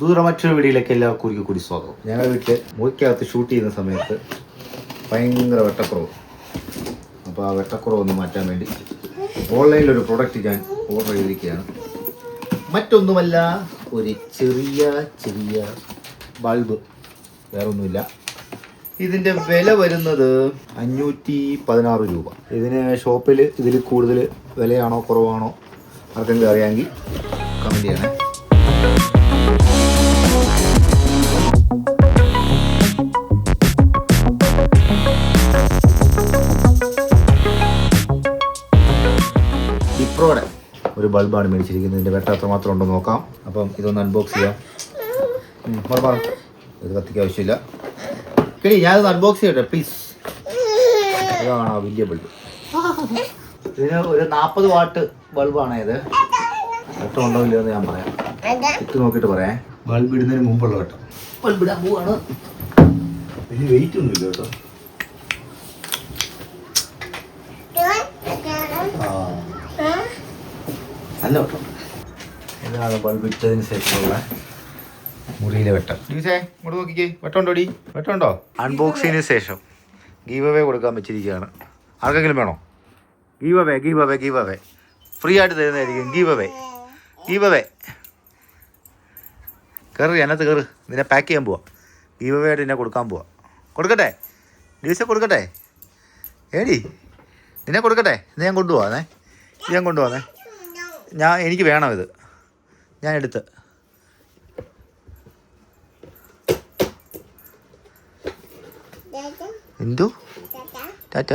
ദൂരെ മറ്റൊരു വീഡിയോയിലേക്ക് എല്ലാവർക്കും ഒരിക്കൽ കൂടി സ്വാഗതം. ഞങ്ങളുടെ വീട്ടിൽ മുറിക്കകത്ത് ഷൂട്ട് ചെയ്യുന്ന സമയത്ത് ഭയങ്കര വെട്ടക്കുറവ്. അപ്പോൾ ആ വെട്ടക്കുറവ് ഒന്ന് മാറ്റാൻ വേണ്ടി ഓൺലൈനിലൊരു പ്രൊഡക്റ്റ് ഞാൻ ഓർഡർ ചെയ്തിരിക്കുകയാണ്. മറ്റൊന്നുമല്ല, ഒരു ചെറിയ ബൾബ്, വേറൊന്നുമില്ല. ഇതിൻ്റെ വില വരുന്നത് 516 രൂപ. ഇതിന് ഷോപ്പിൽ ഇതിൽ കൂടുതൽ വിലയാണോ കുറവാണോ ആർക്കെങ്കിലും അറിയാമെങ്കിൽ കമൻറ്റ് ചെയ്യണേ. വിപ്രോയുടെ ഒരു ബൾബാണ് മേടിച്ചിരിക്കുന്നത്. ഇതിൻ്റെ വെട്ടം എത്രമാത്രം ഉണ്ടോ നോക്കാം. അപ്പം ഇതൊന്ന് അൺബോക്സ് ചെയ്യാം. ഇത് കത്തിക്ക് ആവശ്യമില്ല. കിടി, ഞാനത് അൺബോക്സ് ചെയ്യട്ടെ പ്ലീസ്. ഇതാണ് ആ വലിയ ബൾബ്. ഇതിന് ഒരു 40 വാട്ട് ബൾബാണ് ഇത്. വെട്ടം ഉണ്ടോ ഇല്ലയോ എന്ന് ഞാൻ പറയാം, ഇട്ട് നോക്കിയിട്ട് പറയാം. ബൾബ് ഇടുന്നതിന് മുമ്പുള്ള വെട്ടം. ബൾബ് ഇടാൻ പോവാണ്. വലിയ വെയിറ്റ് ഒന്നും ഇല്ല കേട്ടോ. നല്ല വെട്ടം. ഇതാണ് ബൾബ് ഇട്ടതിന് ശേഷമുള്ള മുറിയിലെ വെട്ടം. ദിവസേ ഇങ്ങോട്ട് നോക്കിക്കേ, വെട്ടമുണ്ടോടി? വെട്ടമുണ്ടോ? അൺബോക്സിങ്ങിന് ശേഷം ഗീവ് അവേ കൊടുക്കാൻ വെച്ചിരിക്കുകയാണ്. ആർക്കെങ്കിലും വേണോ? ഗീവ് അവേ ഫ്രീ ആയിട്ട് തരുന്നതായിരിക്കും. ഗീവ് അവേ കയറി, അതിനകത്ത് കയറി. ഇതിനെ പാക്ക് ചെയ്യാൻ പോവാം. ഗീവ് അവേ ആയിട്ട് ഇതിനെ കൊടുക്കാൻ പോവാം. കൊടുക്കട്ടെ ദിവസം, കൊടുക്കട്ടെ. ഏടി നിന്നെ കൊടുക്കട്ടെ. ഇത് ഞാൻ കൊണ്ടുപോവാന്നേ. എനിക്ക് വേണം ഇത്. ഞാൻ എടുത്ത് എന്തോ ടാറ്റ.